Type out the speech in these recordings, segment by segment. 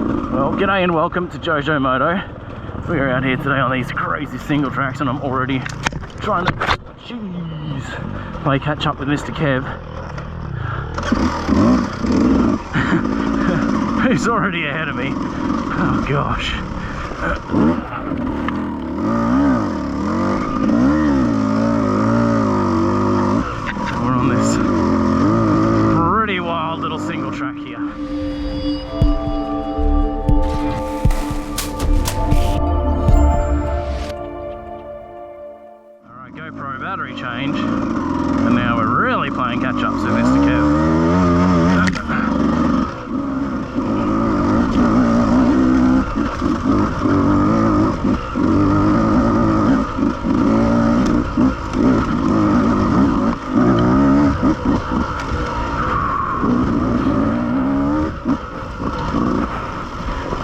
Well, g'day and welcome to JoeJoeMoto. We're out here today on these crazy single tracks and I'm already trying to, play catch up with Mr. Kev. He's already ahead of me. Oh gosh. We're on this pretty wild little single track here. Alright, GoPro battery change. And now we're really playing catch ups with Mr. Kev.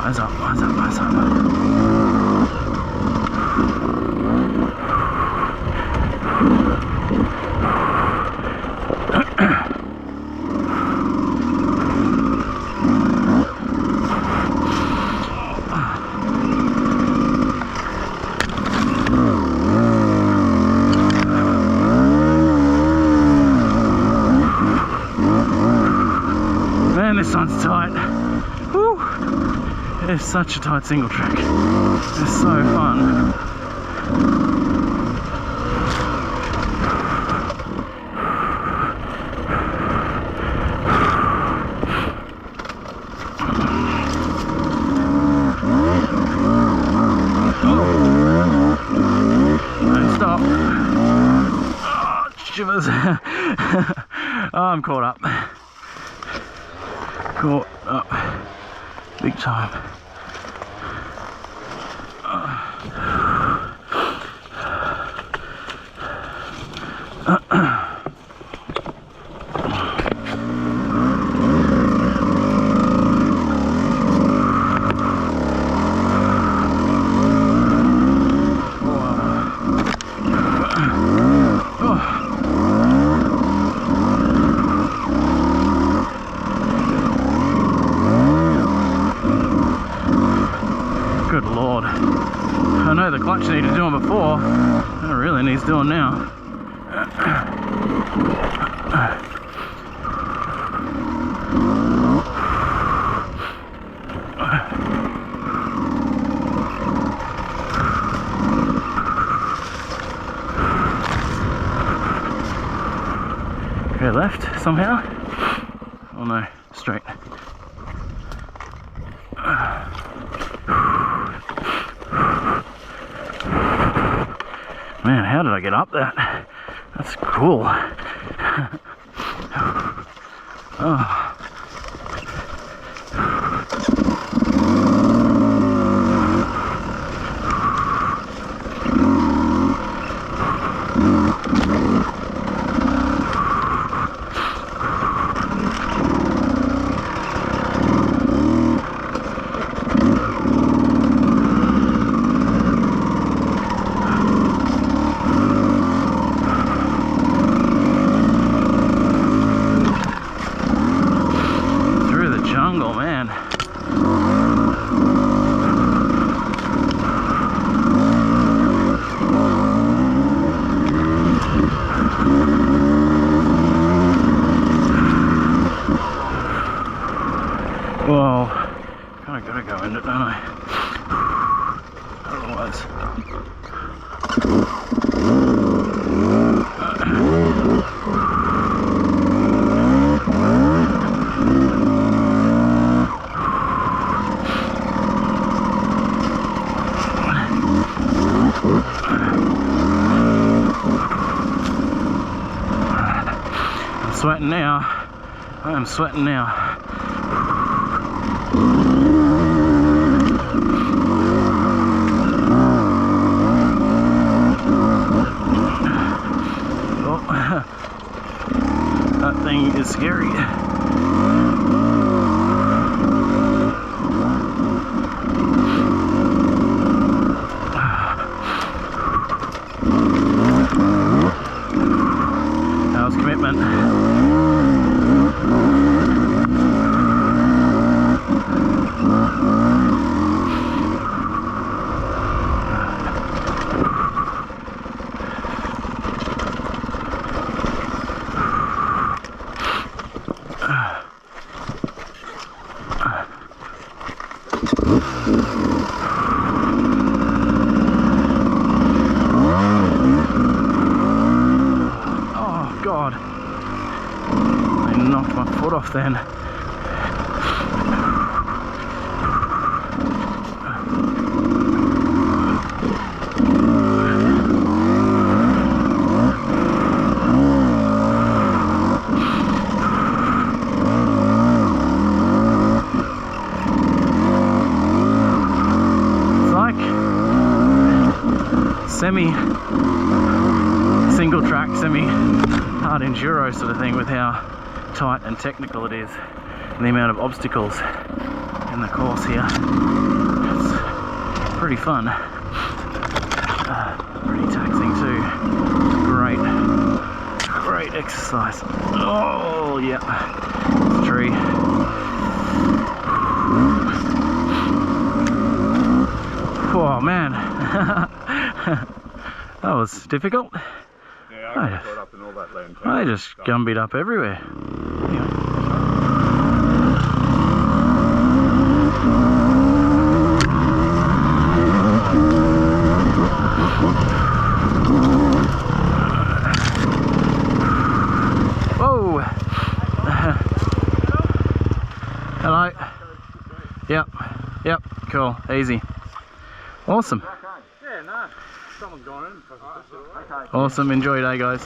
Eyes up, eyes up, eyes up. Man, this one's tight. Woo! It's such a tight single track. It's so fun. Don't stop. Oh, shivers. Oh, I'm caught up. Caught up. Big time. Good Lord. I know the clutch needed doing before. It really needs doing now. Okay, left somehow? Oh no, straight. Man, how did I get up that? That's cool. Oh. Jungle, man. Whoa, kind of gotta go in it, don't I? Otherwise. I'm sweating now. I am sweating now. Oh, that thing is scary. That was commitment. Oh God, I knocked my foot off then. Semi single track, semi hard enduro sort of thing, with how tight and technical it is and the amount of obstacles in the course here. It's pretty fun, pretty taxing too. Great exercise. Oh yeah, it's a tree. Oh man. That was difficult. Yeah, I got caught up in all that land. I just gumbied up everywhere. Anyway. Whoa! Hello. Yep, cool, easy. Awesome. Yeah, no. Someone's gone in. Okay. Awesome, enjoy your day, guys.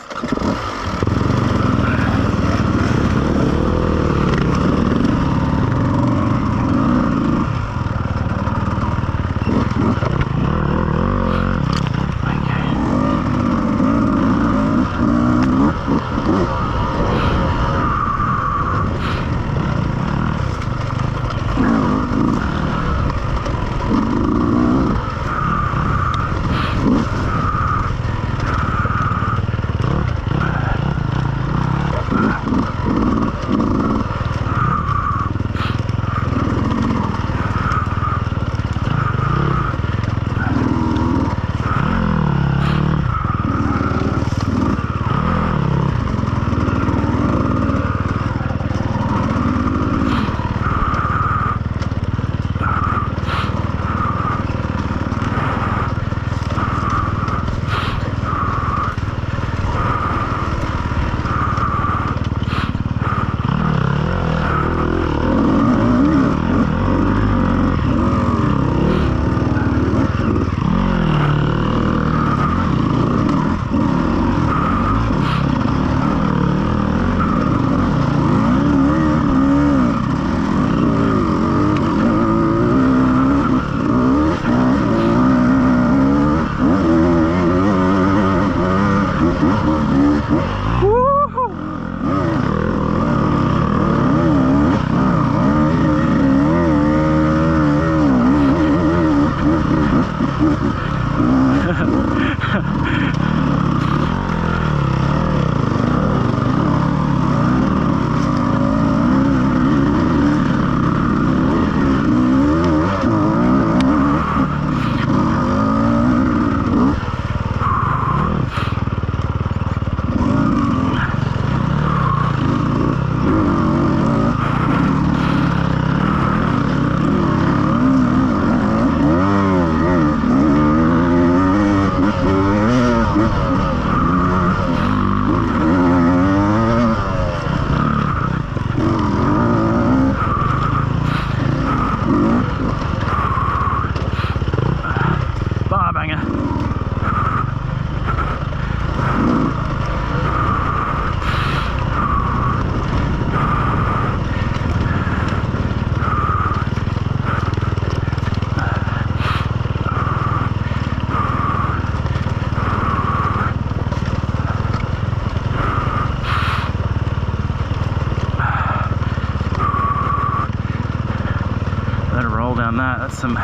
That's some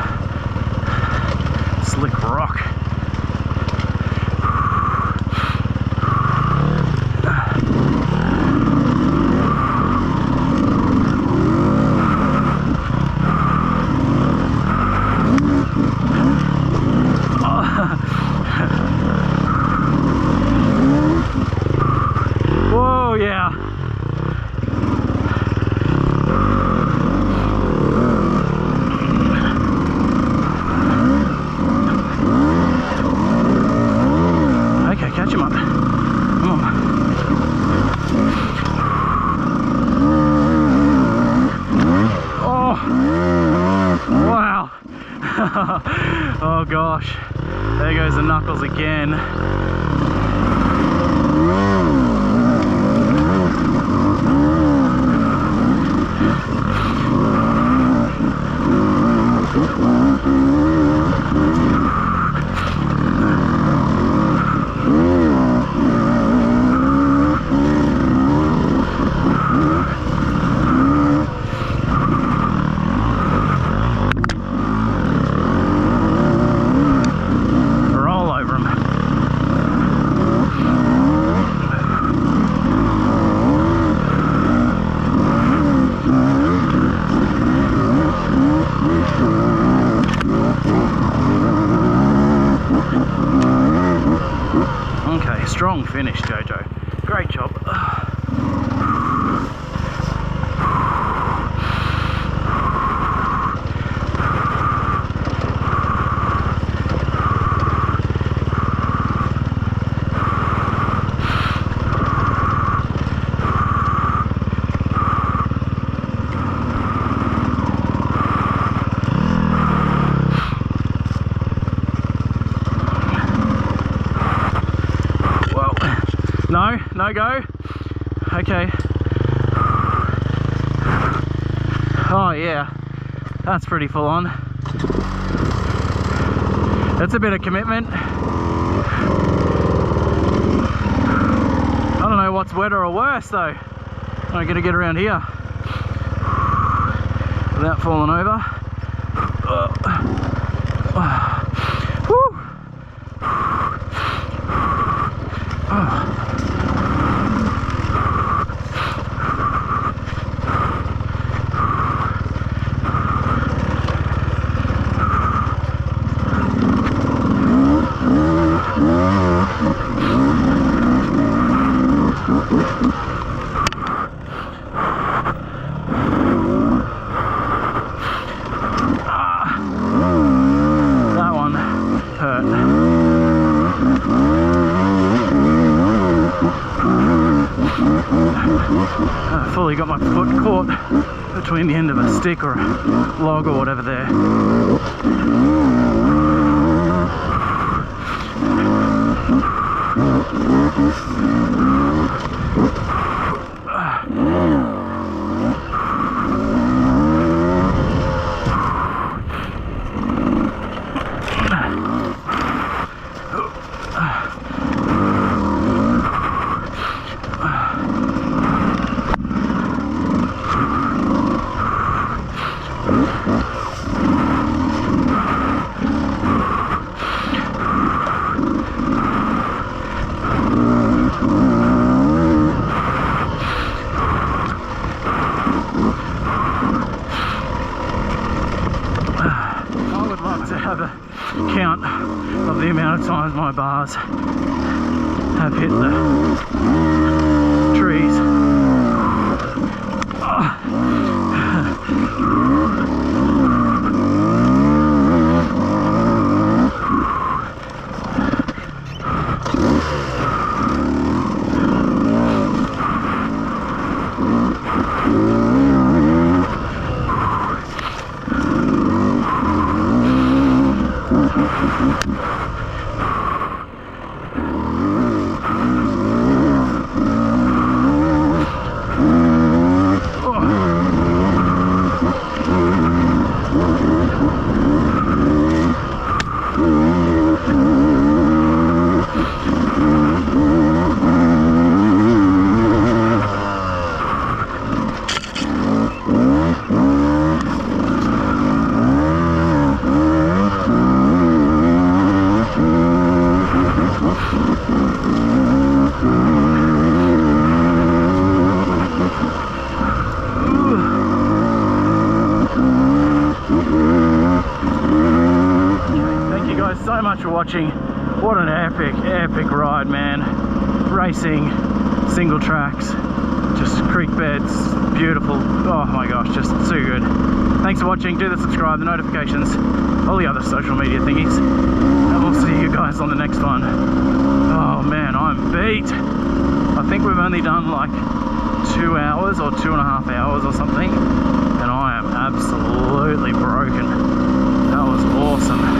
slick rock. Whoa, yeah. Wow. Oh gosh. There goes the knuckles again. Okay, strong finish, Jojo. Great job. No go. Okay. Oh yeah, that's pretty full on. That's a bit of commitment. I don't know what's wetter or worse though. I'm gonna get around here without falling over. Woo. That one hurt. I fully got my foot caught between the end of a stick or a log or whatever there. Count of the amount of times my bars have hit the trees. So much for watching. What an epic ride, man. Racing, single tracks, just creek beds, beautiful. Oh my gosh, just so good. Thanks for watching. Do the subscribe, the notifications, all the other social media thingies, and we'll see you guys on the next one. Oh man, I'm beat. I think we've only done like 2 hours or 2.5 hours or something, and I am absolutely broken. That was awesome.